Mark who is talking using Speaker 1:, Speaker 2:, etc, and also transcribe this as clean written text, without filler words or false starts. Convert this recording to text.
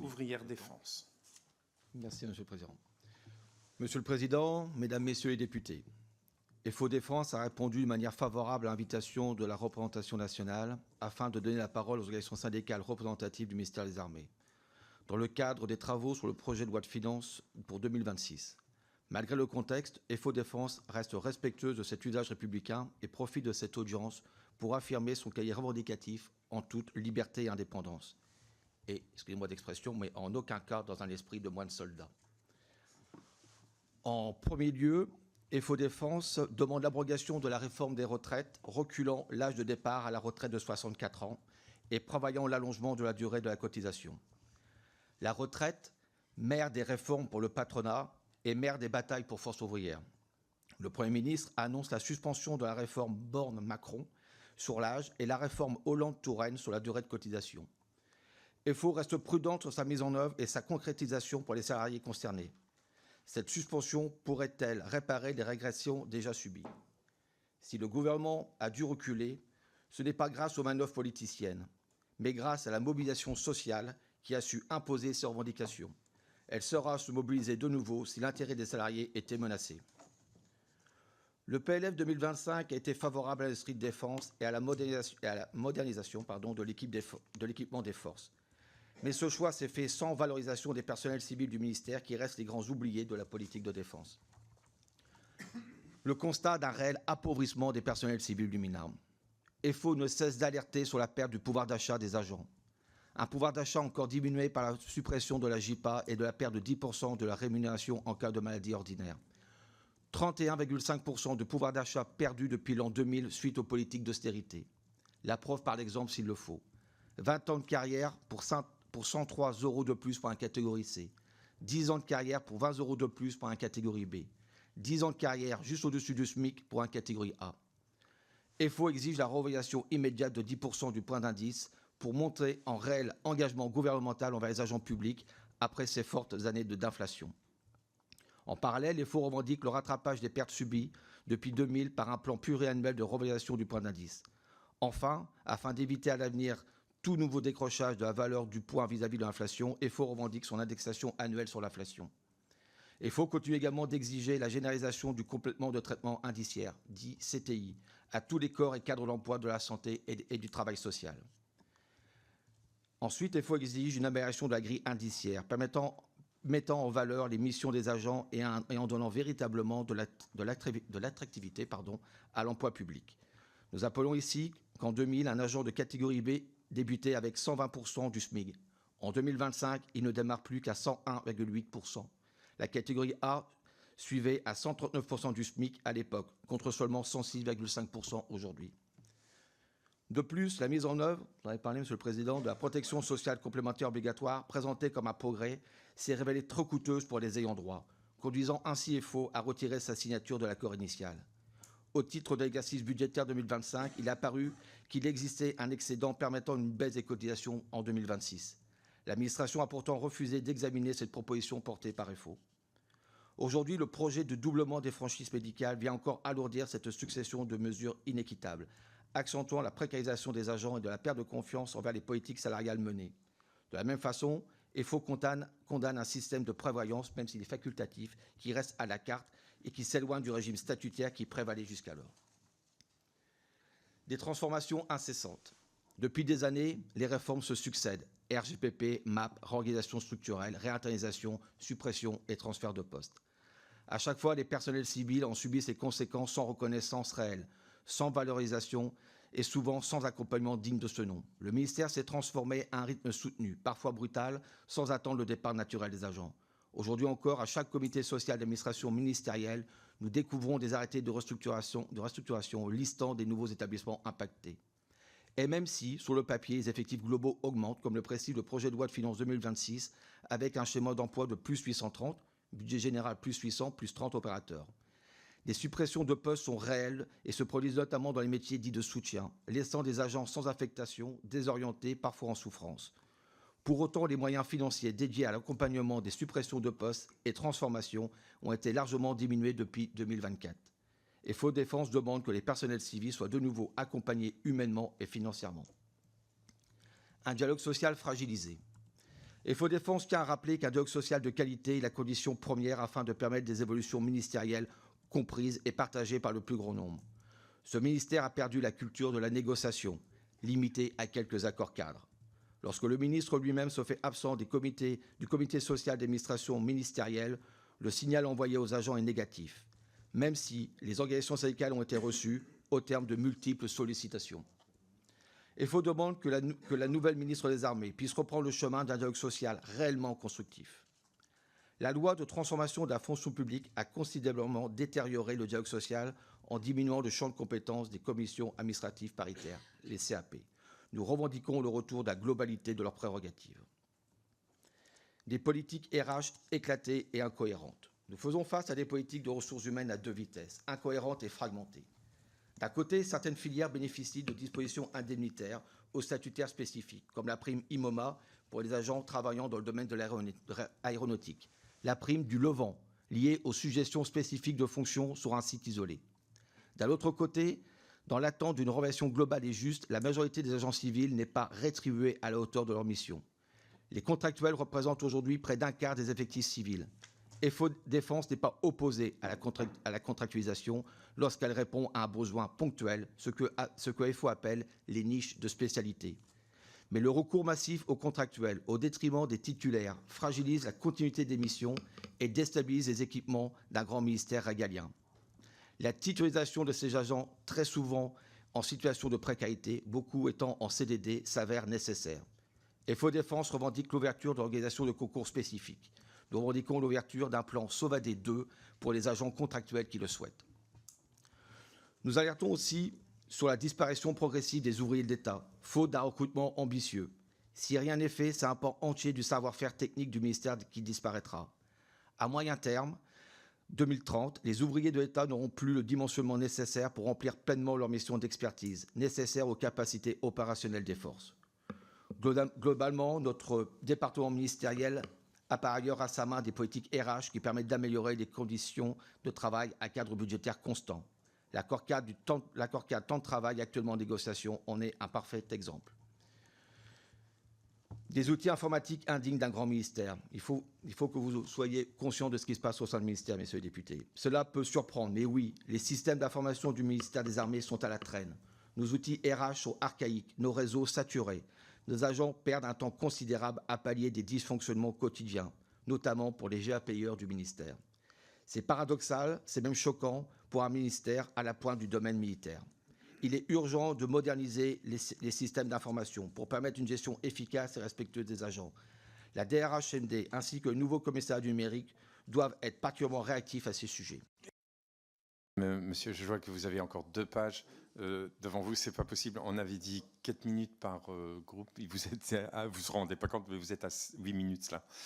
Speaker 1: ouvrière défense.
Speaker 2: Merci, Monsieur le Président. Monsieur le Président, Mesdames, Messieurs les députés, FO Défense a répondu de manière favorable à l'invitation de la représentation nationale afin de donner la parole aux organisations syndicales représentatives du ministère des Armées dans le cadre des travaux sur le projet de loi de finances pour 2026. Malgré le contexte, FO Défense reste respectueuse de cet usage républicain et profite de cette audience pour affirmer son cahier revendicatif en toute liberté et indépendance. Et, excusez-moi d'expression, mais en aucun cas dans un esprit de moine soldat. En premier lieu, FO Défense demande l'abrogation de la réforme des retraites, reculant l'âge de départ à la retraite de 64 ans et prévoyant l'allongement de la durée de la cotisation. La retraite, mère des réformes pour le patronat et mère des batailles pour Force ouvrière. Le Premier ministre annonce la suspension de la réforme Borne-Macron sur l'âge et la réforme Hollande-Touraine sur la durée de cotisation. FO reste prudente sur sa mise en œuvre et sa concrétisation pour les salariés concernés. Cette suspension pourrait-elle réparer les régressions déjà subies? Si le gouvernement a dû reculer, ce n'est pas grâce aux manœuvres politiciennes, mais grâce à la mobilisation sociale qui a su imposer ses revendications. Elle saura se mobiliser de nouveau si l'intérêt des salariés était menacé. Le PLF 2025 a été favorable à l'esprit de défense et à la modernisation de l'équipement des forces. Mais ce choix s'est fait sans valorisation des personnels civils du ministère qui restent les grands oubliés de la politique de défense. Le constat d'un réel appauvrissement des personnels civils du MINARM. FO ne cesse d'alerter sur la perte du pouvoir d'achat des agents. Un pouvoir d'achat encore diminué par la suppression de la JPA et de la perte de 10% de la rémunération en cas de maladie ordinaire. 31,5% de pouvoir d'achat perdu depuis l'an 2000 suite aux politiques d'austérité. La preuve par l'exemple s'il le faut. 20 ans de carrière pour 103 € de plus pour un catégorie C. 10 ans de carrière pour 20 € de plus pour un catégorie B. 10 ans de carrière juste au-dessus du SMIC pour un catégorie A. FO exige la revalorisation immédiate de 10% du point d'indice pour montrer en réel engagement gouvernemental envers les agents publics après ces fortes années d'inflation. En parallèle, FO revendique le rattrapage des pertes subies depuis 2000 par un plan pluriannuel de revalorisation du point d'indice. Enfin, afin d'éviter à l'avenir tout nouveau décrochage de la valeur du point vis-à-vis de l'inflation, FO revendique son indexation annuelle sur l'inflation. FO continue également d'exiger la généralisation du complément de traitement indiciaire, dit CTI, à tous les corps et cadres d'emploi de la santé et du travail social. Ensuite, FO exige une amélioration de la grille indiciaire, mettant en valeur les missions des agents et en donnant véritablement de l'attractivité à l'emploi public. Nous appelons ici qu'en 2000, un agent de catégorie B débutait avec 120% du SMIC. En 2025, il ne démarre plus qu'à 101,8%. La catégorie A suivait à 139% du SMIC à l'époque, contre seulement 106,5% aujourd'hui. De plus, la mise en œuvre, j'en ai parlé, Monsieur le Président, de la protection sociale complémentaire obligatoire, présentée comme un progrès, s'est révélée trop coûteuse pour les ayants droit, conduisant ainsi FO à retirer sa signature de l'accord initial. Au titre de l'exercice budgétaire 2025, il est apparu qu'il existait un excédent permettant une baisse des cotisations en 2026. L'administration a pourtant refusé d'examiner cette proposition portée par FO. Aujourd'hui, le projet de doublement des franchises médicales vient encore alourdir cette succession de mesures inéquitables, accentuant la précarisation des agents et de la perte de confiance envers les politiques salariales menées. De la même façon, FO condamne un système de prévoyance, même s'il est facultatif, qui reste à la carte et qui s'éloigne du régime statutaire qui prévalait jusqu'alors. Des transformations incessantes. Depuis des années, les réformes se succèdent. RGPP, MAP, réorganisation structurelle, réinternalisation, suppression et transfert de postes. À chaque fois, les personnels civils ont subi ces conséquences sans reconnaissance réelle, sans valorisation et souvent sans accompagnement digne de ce nom. Le ministère s'est transformé à un rythme soutenu, parfois brutal, sans attendre le départ naturel des agents. Aujourd'hui encore, à chaque comité social d'administration ministérielle, nous découvrons des arrêtés de restructuration listant des nouveaux établissements impactés. Et même si, sur le papier, les effectifs globaux augmentent, comme le précise le projet de loi de finances 2026, avec un schéma d'emploi de plus 830, budget général plus 800, plus 30 opérateurs. Les suppressions de postes sont réelles et se produisent notamment dans les métiers dits de soutien, laissant des agents sans affectation, désorientés, parfois en souffrance. Pour autant, les moyens financiers dédiés à l'accompagnement des suppressions de postes et transformations ont été largement diminués depuis 2024. FO Défense demande que les personnels civils soient de nouveau accompagnés humainement et financièrement. Un dialogue social fragilisé. FO Défense tient à rappeler qu'un dialogue social de qualité est la condition première afin de permettre des évolutions ministérielles comprises et partagées par le plus grand nombre. Ce ministère a perdu la culture de la négociation, limitée à quelques accords cadres. Lorsque le ministre lui-même se fait absent du comité social d'administration ministérielle, le signal envoyé aux agents est négatif, même si les organisations syndicales ont été reçues au terme de multiples sollicitations. FO demande que la nouvelle ministre des Armées puisse reprendre le chemin d'un dialogue social réellement constructif. La loi de transformation de la fonction publique a considérablement détérioré le dialogue social en diminuant le champ de compétences des commissions administratives paritaires, les CAP. Nous revendiquons le retour de la globalité de leurs prérogatives. Des politiques RH éclatées et incohérentes. Nous faisons face à des politiques de ressources humaines à deux vitesses, incohérentes et fragmentées. D'un côté, certaines filières bénéficient de dispositions indemnitaires aux statutaires spécifiques, comme la prime IMOMA pour les agents travaillant dans le domaine de l'aéronautique, la prime du levant, liée aux suggestions spécifiques de fonctions sur un site isolé. D'un autre côté, dans l'attente d'une relation globale et juste, la majorité des agents civils n'est pas rétribuée à la hauteur de leur mission. Les contractuels représentent aujourd'hui près d'un quart des effectifs civils. FO Défense n'est pas opposé à la contractualisation lorsqu'elle répond à un besoin ponctuel, ce que FO appelle les niches de spécialité. Mais le recours massif aux contractuels, au détriment des titulaires, fragilise la continuité des missions et déstabilise les équipements d'un grand ministère régalien. La titularisation de ces agents, très souvent en situation de précarité, beaucoup étant en CDD, s'avère nécessaire. FO Défense revendique l'ouverture de l'organisation de concours spécifiques. Nous revendiquons l'ouverture d'un plan Sauvadet 2 pour les agents contractuels qui le souhaitent. Nous alertons aussi sur la disparition progressive des ouvriers de l'État, faute d'un recrutement ambitieux. Si rien n'est fait, c'est un pan entier du savoir-faire technique du ministère qui disparaîtra. À moyen terme, 2030, les ouvriers de l'État n'auront plus le dimensionnement nécessaire pour remplir pleinement leur mission d'expertise, nécessaire aux capacités opérationnelles des forces. Globalement, notre département ministériel a par ailleurs à sa main des politiques RH qui permettent d'améliorer les conditions de travail à cadre budgétaire constant. L'accord cadre temps de travail actuellement en négociation en est un parfait exemple. Des outils informatiques indignes d'un grand ministère. Il faut que vous soyez conscients de ce qui se passe au sein du ministère, messieurs les députés. Cela peut surprendre, mais oui, les systèmes d'information du ministère des Armées sont à la traîne. Nos outils RH sont archaïques, nos réseaux saturés. Nos agents perdent un temps considérable à pallier des dysfonctionnements quotidiens, notamment pour les GAPIeurs du ministère. C'est paradoxal, c'est même choquant pour un ministère à la pointe du domaine militaire. Il est urgent de moderniser les systèmes d'information pour permettre une gestion efficace et respectueuse des agents. La DRHMD ainsi que le nouveau commissariat du numérique doivent être particulièrement réactifs à ces sujets.
Speaker 1: Monsieur, je vois que vous avez encore 2 pages devant vous, c'est pas possible. On avait dit 4 minutes par groupe. Vous vous rendez pas compte, mais vous êtes à 8 minutes là.